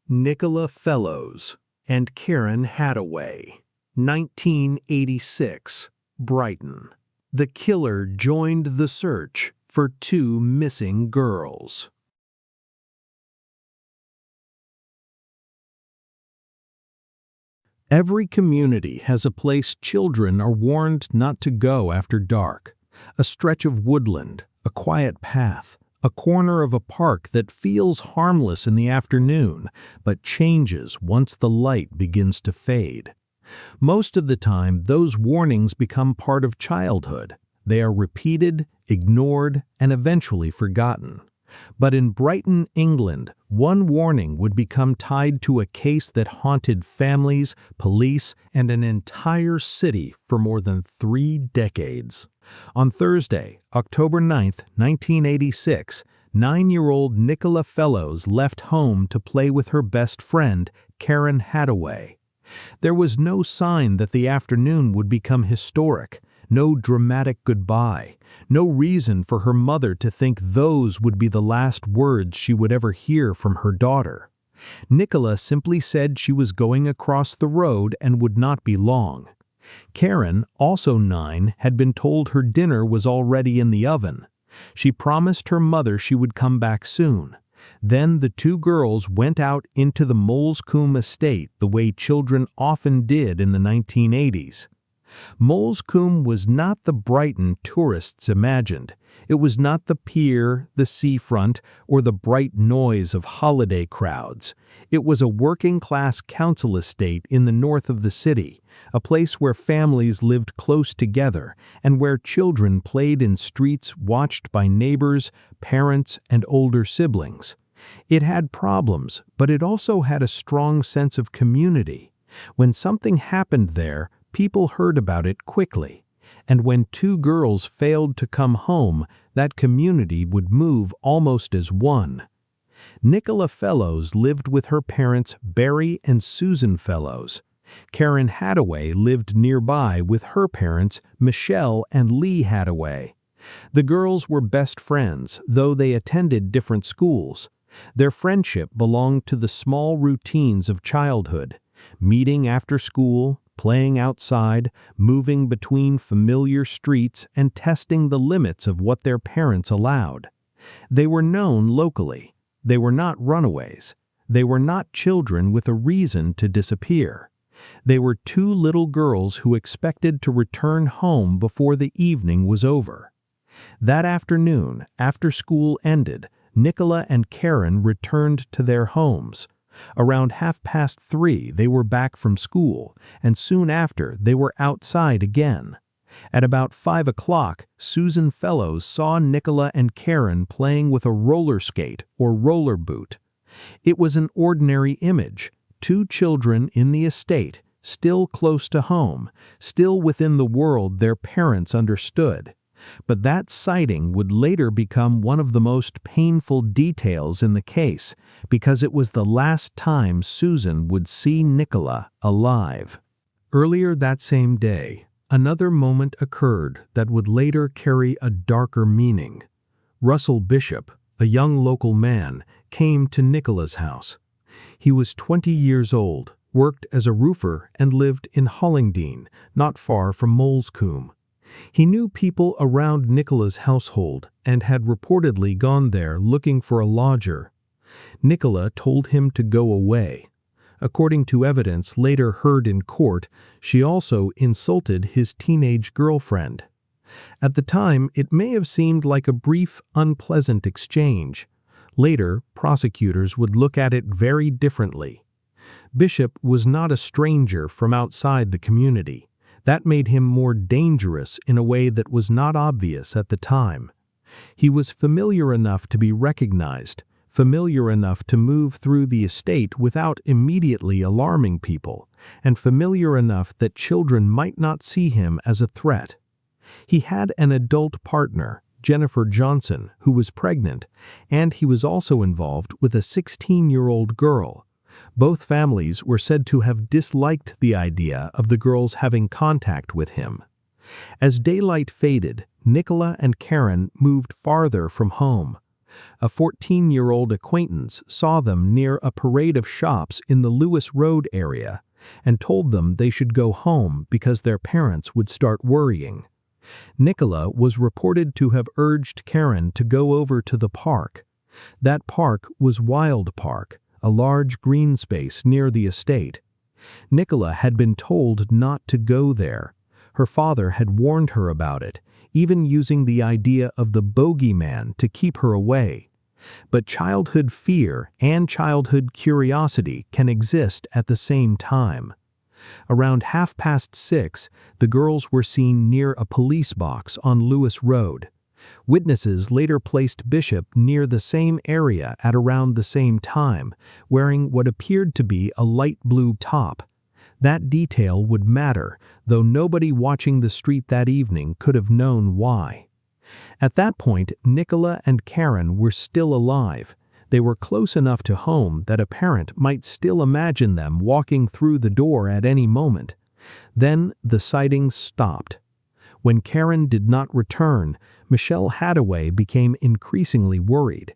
Nicola Fellows and Karen Hadaway, 1986, Brighton. The killer joined the search for two missing girls. Every community has a place children are warned not to go after dark. A stretch of woodland, a quiet path, a corner of a park that feels harmless in the afternoon, but changes once the light begins to fade. Most of the time, those warnings become part of childhood. They are repeated, ignored, and eventually forgotten. But in Brighton, England, one warning would become tied to a case that haunted families, police, and an entire city for more than 3 decades. On Thursday, October 9, 1986, 9-year-old Nicola Fellows left home to play with her best friend, Karen Hadaway. There was no sign that the afternoon would become historic, no dramatic goodbye, no reason for her mother to think those would be the last words she would ever hear from her daughter. Nicola simply said she was going across the road and would not be long. Karen, also 9, had been told her dinner was already in the oven. She promised her mother she would come back soon. Then the two girls went out into the Moulsecoomb estate the way children often did in the 1980s. Moulsecoomb was not the Brighton tourists imagined. It was not the pier, the seafront, or the bright noise of holiday crowds. It was a working-class council estate in the north of the city, a place where families lived close together and where children played in streets watched by neighbors, parents, and older siblings. It had problems, but it also had a strong sense of community. When something happened there, people heard about it quickly, and when two girls failed to come home, that community would move almost as one. Nicola Fellows lived with her parents Barry and Susan Fellows. Karen Hadaway lived nearby with her parents Michelle and Lee Hadaway. The girls were best friends, though they attended different schools. Their friendship belonged to the small routines of childhood, meeting after school, playing outside, moving between familiar streets, and testing the limits of what their parents allowed. They were known locally. They were not runaways. They were not children with a reason to disappear. They were two little girls who expected to return home before the evening was over. That afternoon, after school ended, Nicola and Karen returned to their homes. Around 3:30, they were back from school, and soon after, they were outside again. At about 5 o'clock, Susan Fellows saw Nicola and Karen playing with a roller skate or roller boot. It was an ordinary image, two children in the estate, still close to home, still within the world their parents understood. But that sighting would later become one of the most painful details in the case, because it was the last time Susan would see Nicola alive. Earlier that same day, another moment occurred that would later carry a darker meaning. Russell Bishop, a young local man, came to Nicola's house. He was 20 years old, worked as a roofer, and lived in Hollingdean, not far from Moulsecoomb. He knew people around Nicola's household and had reportedly gone there looking for a lodger. Nicola told him to go away. According to evidence later heard in court, she also insulted his teenage girlfriend. At the time, it may have seemed like a brief, unpleasant exchange. Later, prosecutors would look at it very differently. Bishop was not a stranger from outside the community. That made him more dangerous in a way that was not obvious at the time. He was familiar enough to be recognized, familiar enough to move through the estate without immediately alarming people, and familiar enough that children might not see him as a threat. He had an adult partner, Jennifer Johnson, who was pregnant, and he was also involved with a 16-year-old girl. Both families were said to have disliked the idea of the girls having contact with him. As daylight faded, Nicola and Karen moved farther from home. A 14-year-old acquaintance saw them near a parade of shops in the Lewes Road area and told them they should go home because their parents would start worrying. Nicola was reported to have urged Karen to go over to the park. That park was Wild Park, a large green space near the estate. Nicola had been told not to go there. Her father had warned her about it, even using the idea of the bogeyman to keep her away. But childhood fear and childhood curiosity can exist at the same time. Around 6:30, the girls were seen near a police box on Lewes Road. Witnesses later placed Bishop near the same area at around the same time, wearing what appeared to be a light blue top. That detail would matter, though nobody watching the street that evening could have known why. At that point, Nicola and Karen were still alive. They were close enough to home that a parent might still imagine them walking through the door at any moment. Then the sightings stopped. When Karen did not return, Nicola Hadaway became increasingly worried.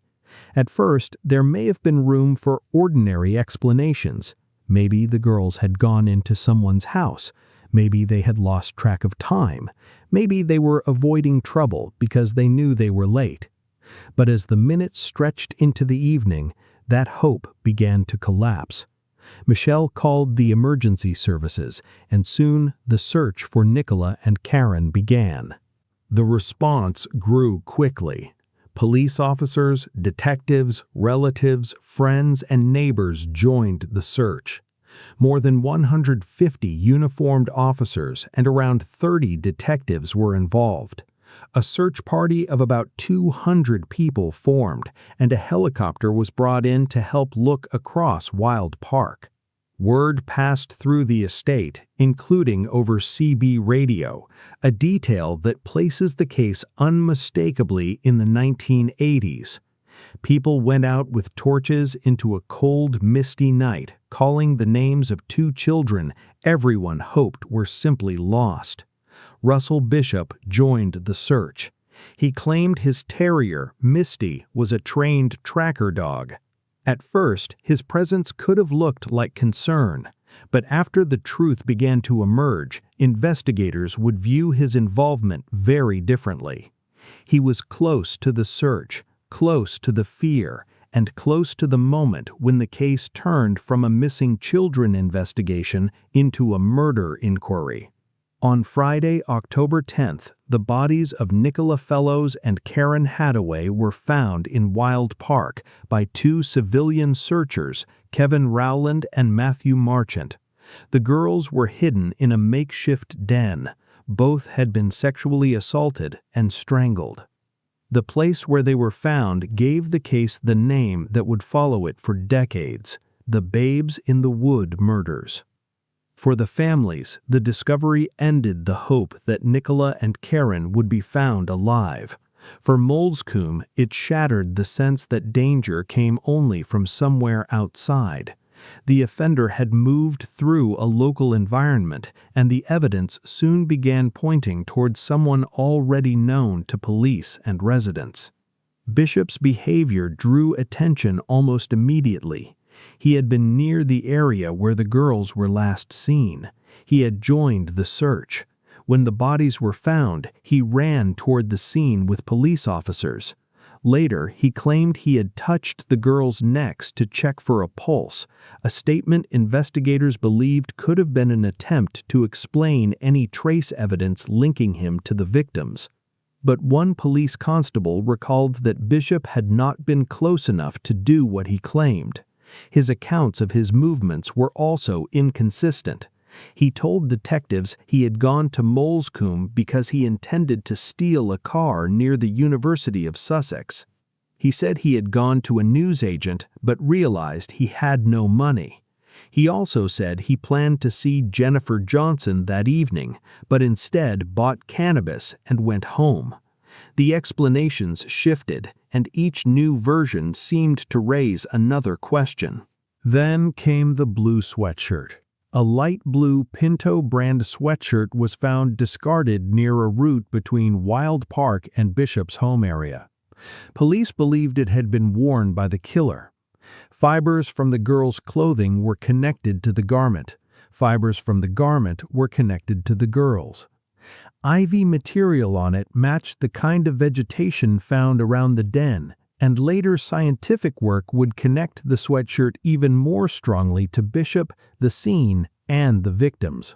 At first, there may have been room for ordinary explanations. Maybe the girls had gone into someone's house. Maybe they had lost track of time. Maybe they were avoiding trouble because they knew they were late. But as the minutes stretched into the evening, that hope began to collapse. Michelle called the emergency services, and soon the search for Nicola and Karen began. The response grew quickly. Police officers, detectives, relatives, friends, and neighbors joined the search. More than 150 uniformed officers and around 30 detectives were involved. A search party of about 200 people formed, and a helicopter was brought in to help look across Wild Park. Word passed through the estate, including over CB radio, a detail that places the case unmistakably in the 1980s. People went out with torches into a cold, misty night, calling the names of 2 children everyone hoped were simply lost. Russell Bishop joined the search. He claimed his terrier, Misty, was a trained tracker dog. At first, his presence could have looked like concern, but after the truth began to emerge, investigators would view his involvement very differently. He was close to the search, close to the fear, and close to the moment when the case turned from a missing children investigation into a murder inquiry. On Friday, October 10th, the bodies of Nicola Fellows and Karen Hadaway were found in Wild Park by 2 civilian searchers, Kevin Rowland and Matthew Marchant. The girls were hidden in a makeshift den. Both had been sexually assaulted and strangled. The place where they were found gave the case the name that would follow it for decades: the Babes in the Wood murders. For the families, the discovery ended the hope that Nicola and Karen would be found alive. For Moulsecoomb, it shattered the sense that danger came only from somewhere outside. The offender had moved through a local environment, and the evidence soon began pointing towards someone already known to police and residents. Bishop's behavior drew attention almost immediately. He had been near the area where the girls were last seen. He had joined the search. When the bodies were found, he ran toward the scene with police officers. Later, he claimed he had touched the girls' necks to check for a pulse, a statement investigators believed could have been an attempt to explain any trace evidence linking him to the victims. But one police constable recalled that Bishop had not been close enough to do what he claimed. His accounts of his movements were also inconsistent. He told detectives he had gone to Moulsecoomb because he intended to steal a car near the University of Sussex. He said he had gone to a newsagent but realized he had no money. He also said he planned to see Jennifer Johnson that evening, but instead bought cannabis and went home. The explanations shifted, and each new version seemed to raise another question. Then came the blue sweatshirt. A light blue Pinto brand sweatshirt was found discarded near a route between Wild Park and Bishop's home area. Police believed it had been worn by the killer. Fibers from the girl's clothing were connected to the garment. Fibers from the garment were connected to the girl's. Ivy material on it matched the kind of vegetation found around the den, and later scientific work would connect the sweatshirt even more strongly to Bishop, the scene, and the victims.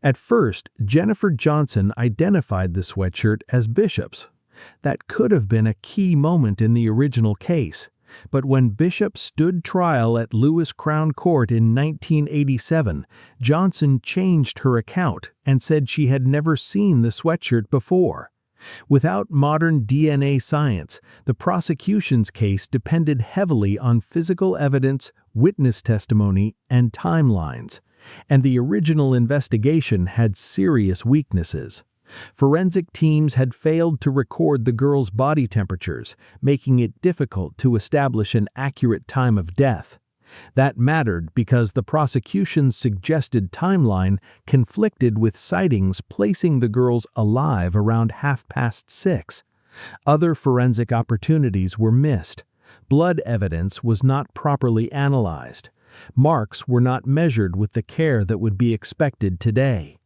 At first, Jennifer Johnson identified the sweatshirt as Bishop's. That could have been a key moment in the original case, but when Bishop stood trial at Lewes Crown Court in 1987, Johnson changed her account and said she had never seen the sweatshirt before. Without modern DNA science, the prosecution's case depended heavily on physical evidence, witness testimony, and timelines, and the original investigation had serious weaknesses. Forensic teams had failed to record the girl's body temperatures, making it difficult to establish an accurate time of death. That mattered because the prosecution's suggested timeline conflicted with sightings placing the girls alive around 6:30. Other forensic opportunities were missed. Blood evidence was not properly analyzed. Marks were not measured with the care that would be expected today.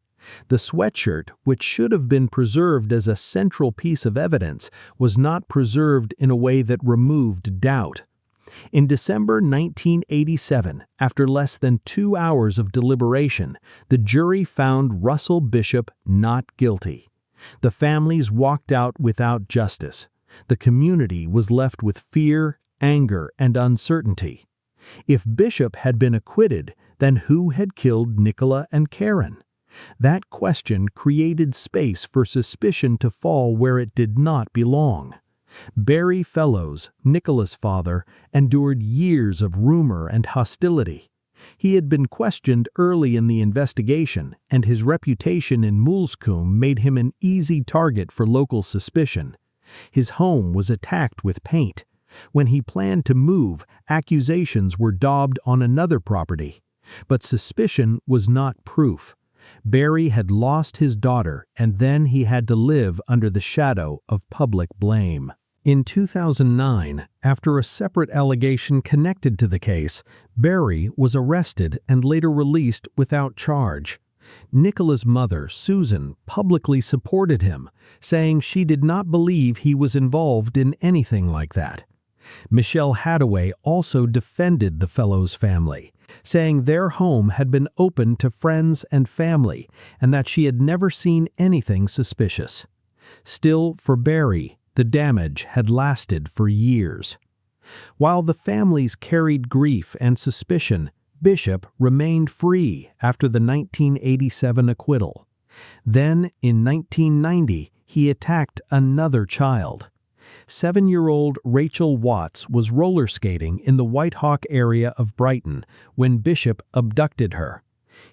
The sweatshirt, which should have been preserved as a central piece of evidence, was not preserved in a way that removed doubt. In December 1987, after less than 2 hours of deliberation, the jury found Russell Bishop not guilty. The families walked out without justice. The community was left with fear, anger, and uncertainty. If Bishop had been acquitted, then who had killed Nicola and Karen? That question created space for suspicion to fall where it did not belong. Barry Fellows, Nicola's father, endured years of rumor and hostility. He had been questioned early in the investigation, and his reputation in Moulsecoomb made him an easy target for local suspicion. His home was attacked with paint. When he planned to move, accusations were daubed on another property. But suspicion was not proof. Barry had lost his daughter, and then he had to live under the shadow of public blame. In 2009, after a separate allegation connected to the case, Barry was arrested and later released without charge. Nicola's mother, Susan, publicly supported him, saying she did not believe he was involved in anything like that. Michelle Hadaway also defended the Fellows family, saying their home had been open to friends and family and that she had never seen anything suspicious. Still, for Barry, the damage had lasted for years. While the families carried grief and suspicion, Bishop remained free after the 1987 acquittal. Then, in 1990, he attacked another child. 7-year-old Rachel Watts was roller skating in the White Hawk area of Brighton when Bishop abducted her.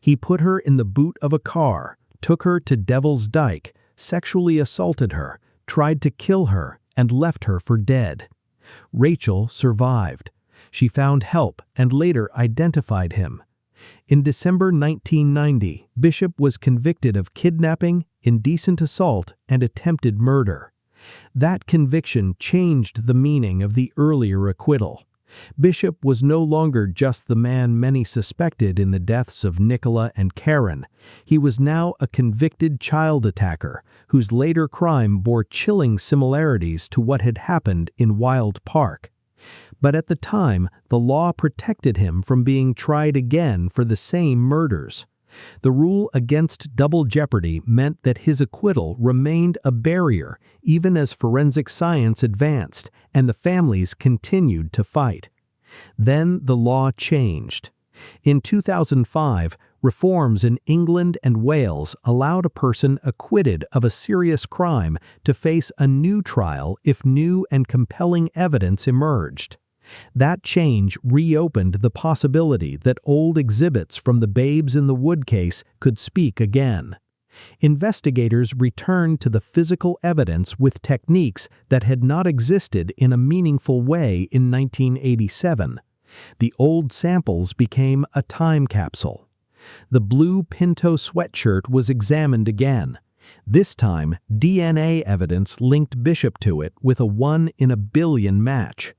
He put her in the boot of a car, took her to Devil's Dyke, sexually assaulted her, tried to kill her, and left her for dead. Rachel survived. She found help and later identified him. In December 1990, Bishop was convicted of kidnapping, indecent assault, and attempted murder. That conviction changed the meaning of the earlier acquittal. Bishop was no longer just the man many suspected in the deaths of Nicola and Karen. He was now a convicted child attacker whose later crime bore chilling similarities to what had happened in Wild Park. But at the time, the law protected him from being tried again for the same murders. The rule against double jeopardy meant that his acquittal remained a barrier even as forensic science advanced and the families continued to fight. Then the law changed. In 2005, reforms in England and Wales allowed a person acquitted of a serious crime to face a new trial if new and compelling evidence emerged. That change reopened the possibility that old exhibits from the Babes in the Wood case could speak again. Investigators returned to the physical evidence with techniques that had not existed in a meaningful way in 1987. The old samples became a time capsule. The blue Pinto sweatshirt was examined again. This time, DNA evidence linked Bishop to it with a 1 in a billion match.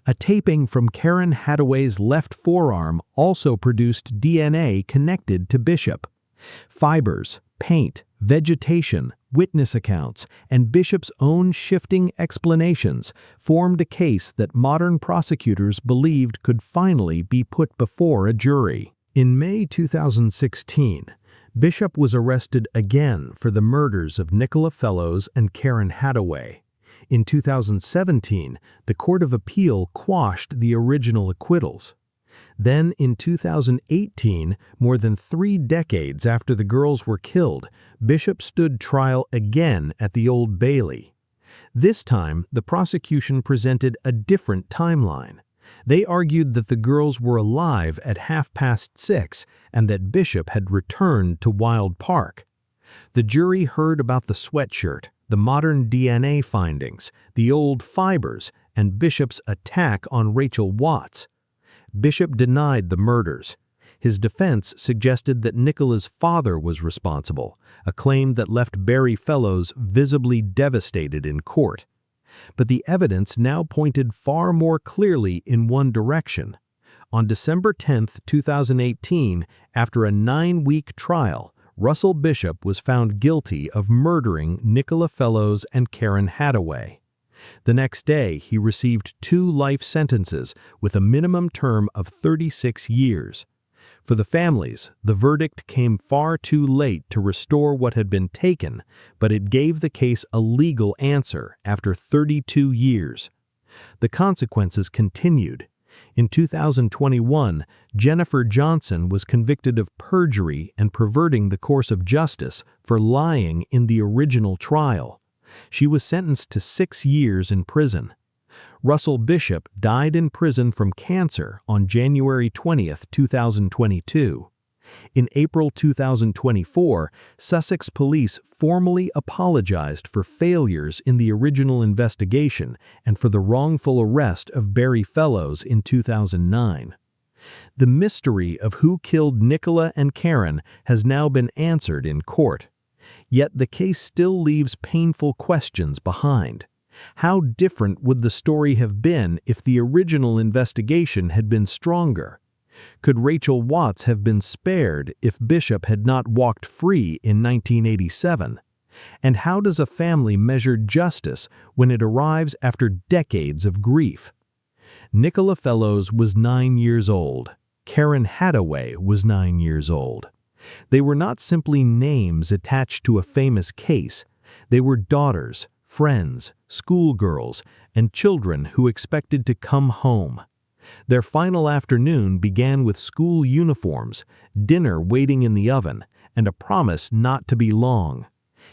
A taping from Karen Hadaway's left forearm also produced DNA connected to Bishop. Fibers, paint, vegetation, witness accounts, and Bishop's own shifting explanations formed a case that modern prosecutors believed could finally be put before a jury. In May 2016, Bishop was arrested again for the murders of Nicola Fellows and Karen Hadaway. In 2017, the Court of Appeal quashed the original acquittals. Then, in 2018, more than 3 decades after the girls were killed, Bishop stood trial again at the Old Bailey. This time, the prosecution presented a different timeline. They argued that the girls were alive at 6:30 and that Bishop had returned to Wild Park. The jury heard about the sweatshirt, the modern DNA findings, the old fibers, and Bishop's attack on Rachel Watts. Bishop denied the murders. His defense suggested that Nicola's father was responsible, a claim that left Barry Fellows visibly devastated in court. But the evidence now pointed far more clearly in one direction. On December 10, 2018, after a 9-week trial, Russell Bishop was found guilty of murdering Nicola Fellows and Karen Hadaway. The next day, he received 2 life sentences with a minimum term of 36 years. For the families, the verdict came far too late to restore what had been taken, but it gave the case a legal answer after 32 years. The consequences continued. In 2021, Jennifer Johnson was convicted of perjury and perverting the course of justice for lying in the original trial. She was sentenced to 6 years in prison. Russell Bishop died in prison from cancer on January 20, 2022. In April 2024, Sussex police formally apologized for failures in the original investigation and for the wrongful arrest of Barry Fellows in 2009. The mystery of who killed Nicola and Karen has now been answered in court. Yet the case still leaves painful questions behind. How different would the story have been if the original investigation had been stronger? Could Rachel Watts have been spared if Bishop had not walked free in 1987? And how does a family measure justice when it arrives after decades of grief? Nicola Fellows was 9 years old. Karen Hadaway was 9 years old. They were not simply names attached to a famous case. They were daughters, friends, schoolgirls, and children who expected to come home. Their final afternoon began with school uniforms, dinner waiting in the oven, and a promise not to be long.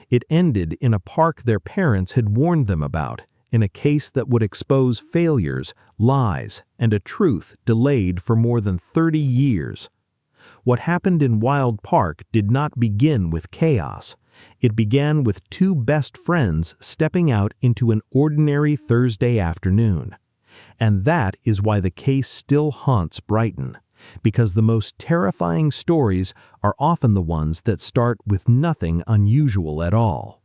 It ended in a park their parents had warned them about, in a case that would expose failures, lies, and a truth delayed for more than 30 years. What happened in Wild Park did not begin with chaos. It began with 2 best friends stepping out into an ordinary Thursday afternoon. And that is why the case still haunts Brighton, because the most terrifying stories are often the ones that start with nothing unusual at all.